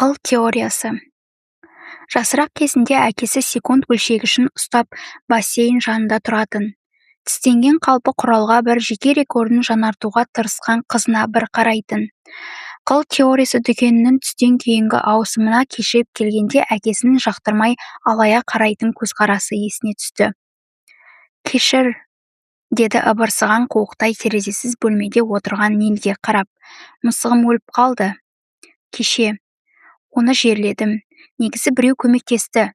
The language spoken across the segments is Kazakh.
Ақыл теориясы. Жасырақ кезінде әкесі секунд өлшегішін ұстап бассейн жанында тұратын. Тістенген қалпы құралға бір жеке рекордын жаңартуға тырысқан қызына бір қарайтын. Ақыл теориясы дүкенінің түстен кейінгі ауысымына кешіріп келгенде әкесінің жақтырмай алая қарайтын көзқарасы есіне түсті. «Кешір», деді ыбырсыған қуықтай терезесіз бөлмеде отырған Нилге қарап. «Мысығым өліп қалды. Кеше. Оны жерледім. Негізі біреу көмектесті.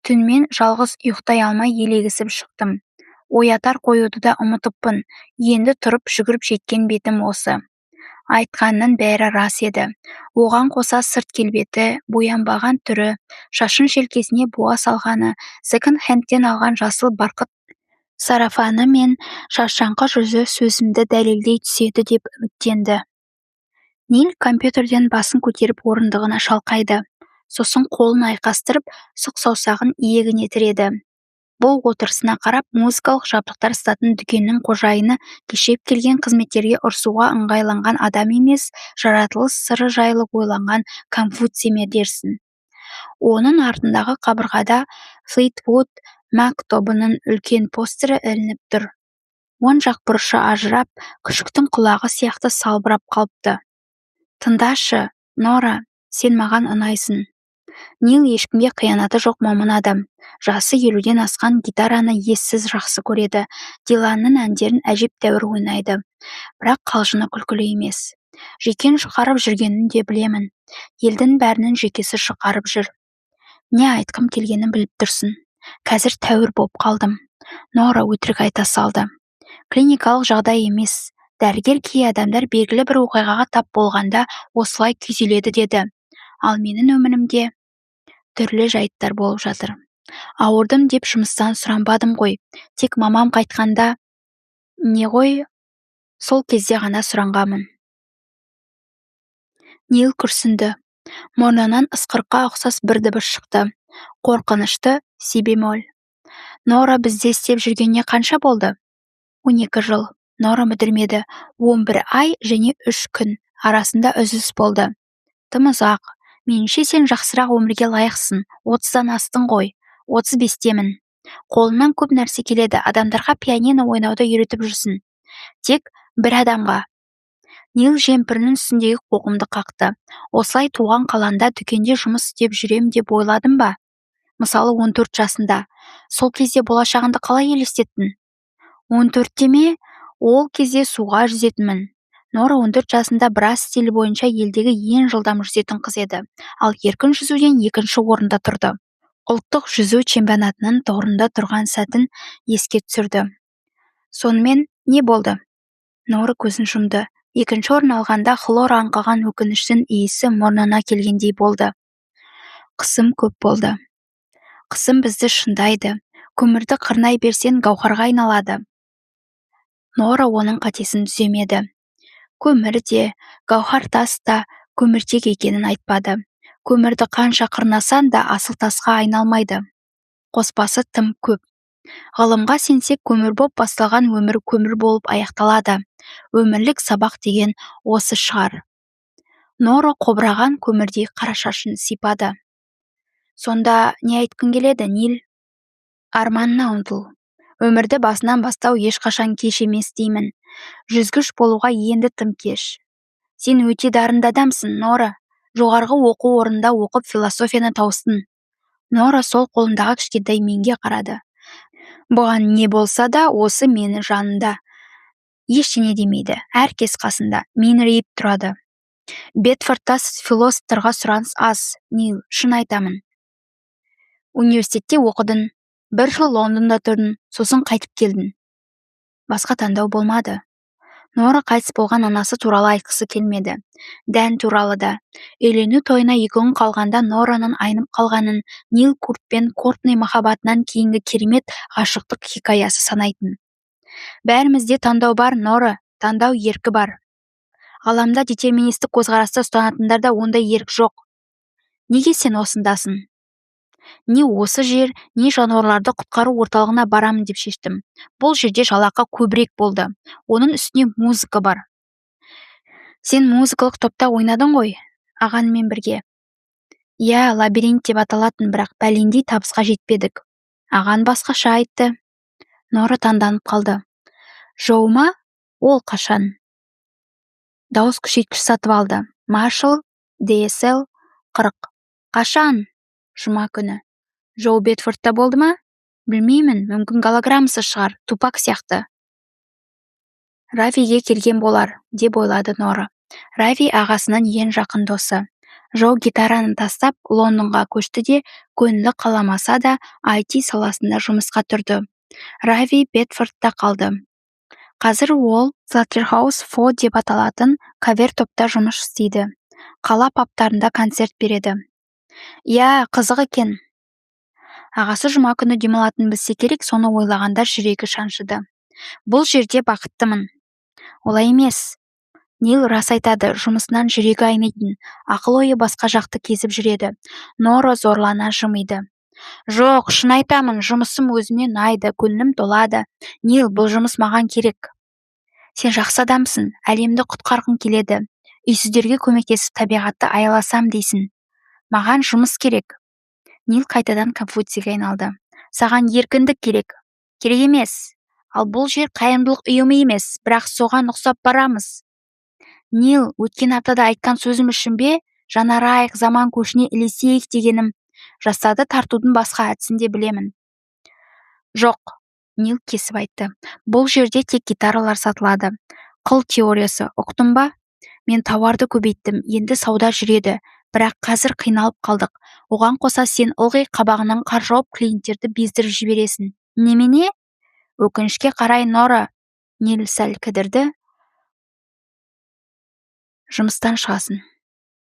Түнмен жалғыз ұйықтай алмай елегісіп шықтым. Оятар қоюды да ұмытыппын. Енді тұрып жүгіріп жеткен бетім осы». Айтқанның бәрі рас еді. Оған қоса сырт келбеті, боянбаған түрі, шашын желкесіне буа салғаны, секонд-хендтен алған жасыл барқыт сарафаны мен шаршаңқы жүзі сөзімді дәлелдей түседі деп үміттенді. Нил компьютерден басын көтеріп орындығына шалқайды. Сосын қолын айқастырып, сұқ саусағын иегіне тіреді. Бұл отырысына қарап, музыкалық жабдықтар сататын дүкеннің қожайыны кешеп келген қызметтерге ұрсуға ыңғайланған адам емес, жаратылыс сыры жайлы ойланған Конфуций ме дерсін. Оның артындағы қабырғада Флитвуд Мак тобының үлкен постері ілініп тұр. Оң жақ бұрышы ажырап, күшіктің құлағы сияқты салбырап қалыпты. «Тыңдашы, Нора, сен маған ұнайсың». Нил ешкімге қиянаты жоқ момын адам. Жасы 50-ден асқан гитараны ессіз жақсы көреді. Диланның әндерін әжептәуір ойнайды. Бірақ қалжыңы күлкілі емес. Жекен жұқарып жүргенін де білемін. Елдің бәрінің жекесі жұқарып жүр. Не айтқым келгенін біліп тұрсың. Қазір тәуір боп қалдым. Нора өтірік айта салды. Клиникалық жағдай емес. Дәрігер кей адамдар белгілі бір оқиғаға тап болғанда осылай күйзеледі деді. Ал менің өмірімде түрлі жайттар болып жатыр. Ауырдым деп жұмыстан сұранбадым ғой. Тек мамам қайтқанда не ғой, сол кезде ғана сұранғамын. Нил күрсінді. Мұрнынан ысқырыққа ұқсас бір дыбыс шықты. Қорқынышты си бемоль. Нора бізде істеп жүргеніне қанша болды? 12 жыл. Нора мүдірмеді. 11 ай және 3 күн арасында үзіліс болды. Тым ұзақ. Меніңше сен жақсырақ өмірге лайықсың. 30-дан астың ғой. 35-темін. Қолынан көп нәрсе келеді. Адамдарға пианино ойнауды үйретіп жүрсің. Тек бір адамға. Нил жемпірінің үстіндегі қоқымды қақты. Осылай туған қаланда дүкенде жұмыс істеп жүрем деп ойладың ба? Мысалы 14 жасында. Сол кезде болашағыңды қалай елестеттің? 14-те ме? Ол кезде суға жүзетінмін. Нора 14 жасында брас стилі бойынша елдегі ең жылдам жүзетін қыз еді. Ал еркін жүзуден екінші орында тұрды. Ұлттық жүзу чемпионатының торында тұрған сәтін еске түсірді. Сонымен не болды? Нора көзін жұмды. Екінші орын алғанда хлор аңқыған өкініштің иісі мұрнына келгендей болды. Қысым көп болды. Қысым бізді шындайды. Көмірді қырнай берсен гауһарға айналады. Нора оның қатесін түземеді. Көмір де, гауһар тас та көміртек екенін айтпады. Көмірді қанша қырнасан да асыл тасқа айналмайды. Қоспасы тым көп. Ғылымға сенсек, көмір боп басталған өмір көмір болып аяқталады. Өмірлік сабақ деген осы шығар. Нора қобыраған көмірдей қара шашын сипады. Сонда не айтқың келеді, Нил? Арманына ұмтыл. Өмірді басынан бастау ешқашан кеш емес деймін. Жүзгіш болуға енді тым кеш. Сен өте дарынды адамсың, Нора. Жоғарғы оқу орнында оқып философияны тауыстың. Нора сол қолындағы кішкентай менге қарады. Бұған не болса да осы мені жанында. Ештеңе демейді. Әркез қасында. Мені рейіп тұрады. Бетфордта философтарға сұраныс аз, Нил, шын айтамын. Университетте оқыдың. 1 жыл Лондонда тұрдың, сосын қайтып келдің. Басқа таңдау болмады. Нора қайтыс болған анасы туралы айтқысы келмеді. Дән туралы да. Үйлену тойына 2 күн қалғанда Нораның айнып қалғанын Нил Курт пен Кортни махаббатынан кейінгі керемет ғашықтық хикаясы санайтын. Бәрімізде таңдау бар, Нора, таңдау еркі бар. Ғаламда детерминистік көзқарасты ұстанатындарда ондай ерік жоқ. Неге сен осындасың? Не осы жер, не жануарларды құтқару орталығына барамын деп шештім. Бұл жерде жалақы көбірек болды. Оның үстіне музыка бар. Сен музыкалық топта ойнадың ғой, ағаңмен бірге. Иә, лабиринт деп аталатын, бірақ бәлендей табысқа жетпедік. Аған басқаша айтты. Нора таңданып қалды. Жоу ма? Ол қашан? Дауыс күшейткіш сатып алды. Маршал, DSL 40. Қашан? Жұма күні. Жоу Бетфордта болды ма? Білмеймін, мүмкін голограммасы шығар, Тупак сияқты. Равиге келген болар, деп ойлады Нора. Рави ағасының ең жақын досы. Жоу гитараны тастап Лондонға көшті де, көңілі қаламаса да IT саласында жұмысқа тұрды. Рави Бетфордта қалды. Қазір ол Slaughterhouse 4 деп аталатын кавер топта жұмыс істейді. Қала пабтарында концерт береді. Иә, қызық екен. Ағасы жұма күні демалатын білсе керек, соны ойлағанда жүрегі шаншыды. Бұл жерде бақыттымын. Олай емес. Нил рас айтады, жұмысынан жүрегі айнитын, ақыл-ойы басқа жақты кезіп жүреді. Нора зорлана жымиды. Жоқ, шын айтамын, жұмысым өзіме ұнайды, көңілім толады. Нил, бұл жұмыс маған керек. Сен жақсы адамсың, әлемді құтқарғың келеді. Үйсіздерге көмектесіп табиғатты аяласам дейсің. Маған жұмыс керек. Нил қайтадан Конфуцийге айналды. Саған еркіндік керек. Керек емес. Ал бұл жер қайырымдылық ұйымы емес, бірақ соған ұқсап барамыз. Нил, өткен аптада айтқан сөзім үшін бе? Жанарайық, заман көшіне ілесейік дегенім. Жастарды тартудың басқа әдісін де білемін. Жоқ, Нил кесіп айтты. Бұл жерде тек гитаралар сатылады. Қыл теориясы, ұқтың ба? Мен тауарды көбейттім, енді сауда жүреді. Бірақ қазір қиналып қалдық. Оған қоса сен ылғи қабағынан қар жауып клиенттерді бездіріп жібересің. Немене? Өкінішке қарай, Нора. Нил сәл кідірді. Жұмыстан шығасың.